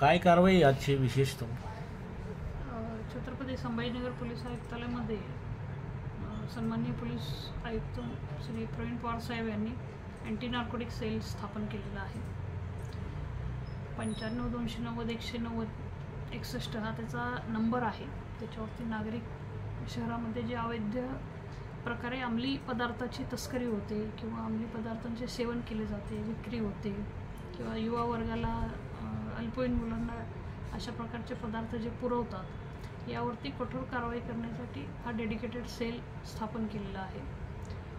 काय कारवाई आजची विशेषतः? छत्रपती संभाजीनगर पोलीस आयुक्तालयामध्ये सन्माननीय पोलीस आयुक्त श्री प्रवीण पवार साहेब यांनी अँटी नार्कोटिक सेल स्थापन केलेला आहे. 95-290-190-61 हा त्याचा नंबर आहे. त्याच्यावरती नागरिक शहरामध्ये जे अवैध प्रकारे अंमली पदार्थाची तस्करी होते किंवा अंमली पदार्थांचे सेवन केले जाते, विक्री होते किंवा युवा वर्गाला अल्पवयीन मुलांना अशा प्रकारचे पदार्थ जे पुरवतात यावरती कठोर कारवाई करण्यासाठी हा डेडिकेटेड सेल स्थापन केलेला आहे.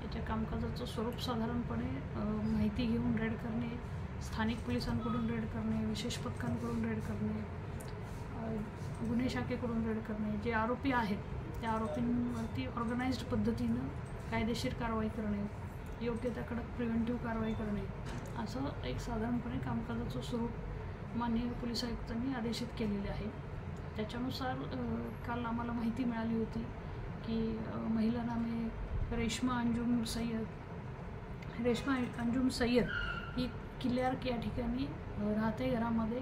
याच्या कामकाजाचं स्वरूप साधारणपणे माहिती घेऊन रेड करणे, स्थानिक पोलिसांकडून रेड करणे, विशेष पथकांकडून रेड करणे, गुन्हे शाखेकडून रेड करणे, जे आरोपी आहेत त्या आरोपींवरती ऑर्गनाइज्ड पद्धतीनं कायदेशीर कारवाई करणे, योग्य त्या कडक प्रिव्हेंटिव्ह कारवाई करणे, असं एक साधारणपणे कामकाजाचं स्वरूप माननीय पोलीस आयुक्तांनी आदेशित केलेले आहे. त्याच्यानुसार काल आम्हाला माहिती मिळाली होती की महिला नामे रेश्मा अंजुम सय्यद ही क्लर्क या ठिकाणी राहते घरामध्ये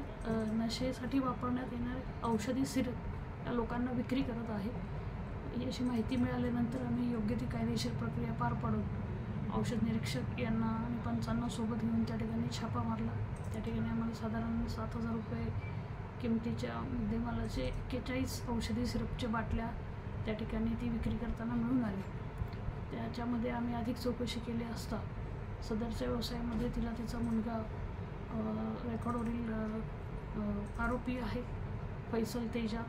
नशेसाठी वापरण्यात येणारे औषधी सिरप या लोकांना विक्री करत आहे. अशी माहिती मिळाल्यानंतर आम्ही योग्य ती कायदेशीर प्रक्रिया पार पाडून औषध निरीक्षक यांना आणि पंचांना सोबत घेऊन त्या ठिकाणी छापा मारला. त्या ठिकाणी आम्हाला साधारण 7,000 रुपये किमतीच्या मुद्देमालाचे 41 औषधी सिरपच्या बाटल्या त्या ठिकाणी ती विक्री करताना मिळून आली. त्याच्यामध्ये आम्ही अधिक चौकशी केली असता सदरच्या व्यवसायामध्ये तिला तिचा मुलगा रेकॉर्डवरील आरोपी आहे फैसल तेजा,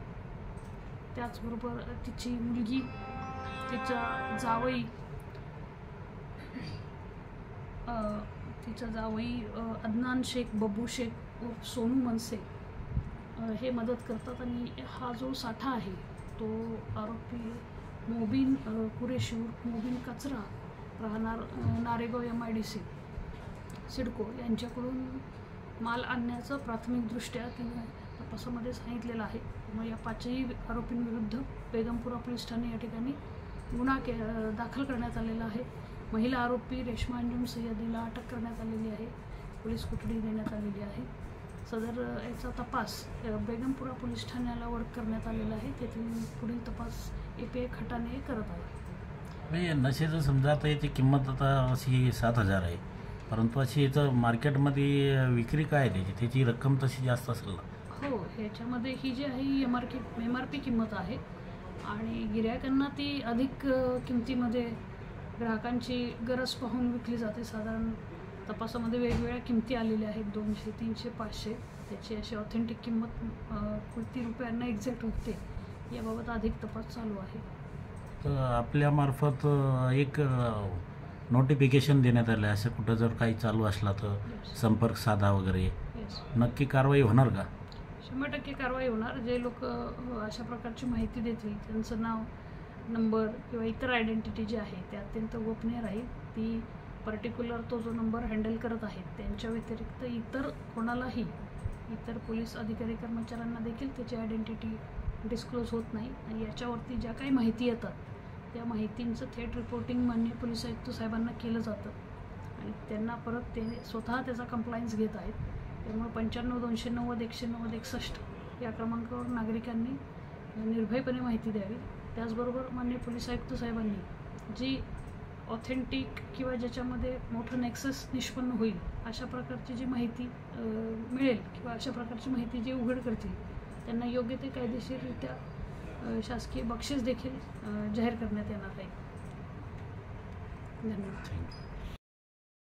त्याचबरोबर तिची मुलगी, तिचा जावई अदनान शेख, बब्बू शेख उर्फ सोनू मनसे हे मदत करतात. आणि हा जो साठा आहे तो आरोपी मोबिन कुरेशी उर्फ मोबिन कचरा राहणार नारेगाव MIDC सिडको यांच्याकडून माल आणण्याचं प्राथमिकदृष्ट्या तिने तपासामध्ये सांगितलेलं आहे. मग या 5ही आरोपींविरुद्ध बेगमपुरा पोलीस ठाणे या ठिकाणी गुन्हा दाखल करण्यात आलेला आहे. महिला आरोपी रेश्मा अंजुम सय्यदीला अटक करण्यात आलेली आहे. पोलीस कोठडी देण्यात आलेली आहे. सदर याचा तपास बेगमपुरा पोलीस ठाण्याला वर्ग करण्यात आलेला आहे. तेथील पुढील तपास API खटाने करत आहे. नशेचं समजा आता याची किंमत आता अशी 7,000 आहे, परंतु अशी याचं मार्केटमध्ये विक्री काय आहे त्याची रक्कम तशी जास्त असेल ना? हो, ह्याच्यामध्ये ही जी आहे ही MRP किंमत आहे आणि गिऱ्हाईकांना ती अधिक किमतीमध्ये ग्राहकांची गरज पाहून विकली जाते. साधारण तपासामध्ये वेगवेगळ्या किमती आलेल्या आहेत, 200, 300, 500. त्याची अशी ऑथेंटिक किंमत किती रुपयांना एक्झॅक्ट होते याबाबत अधिक तपास चालू आहे. तर आपल्यामार्फत एक नोटिफिकेशन देण्यात आलं आहे, असं कुठं जर काही चालू असला तर संपर्क साधा वगैरे, नक्की कारवाई होणार का? 100% कारवाई होणार. जे लोक अशा प्रकारची माहिती देतील त्यांचं नाव, नंबर किंवा इतर आयडेंटिटी जी आहे ते अत्यंत गोपनीय राहील. ती पर्टिक्युलर तो जो नंबर हँडल करत आहेत त्यांच्या व्यतिरिक्त इतर कोणालाही, इतर पोलीस अधिकारी कर्मचाऱ्यांना देखील त्याची आयडेंटिटी डिस्क्लोज होत नाही. आणि याच्यावरती ज्या काही माहिती येतात त्या माहितींचं थेट रिपोर्टिंग माननीय पोलीस आयुक्त साहेबांना केलं जातं आणि त्यांना परत ते स्वतः त्याचा कंप्लायन्स घेत आहेत. त्यामुळे 95-290-190-61 या क्रमांकावर नागरिकांनी निर्भयपणे माहिती द्यावी. त्याचबरोबर माननीय पोलीस आयुक्त साहेबांनी जी ऑथेंटिक किंवा ज्याच्यामध्ये मोठं नेक्सस निष्पन्न होईल अशा प्रकारची जी माहिती मिळेल किंवा अशा प्रकारची माहिती जे उघड करतील त्यांना योग्य ते कायदेशीररित्या शासकीय बक्षीस देखील जाहीर करण्यात येणार आहे. धन्यवाद.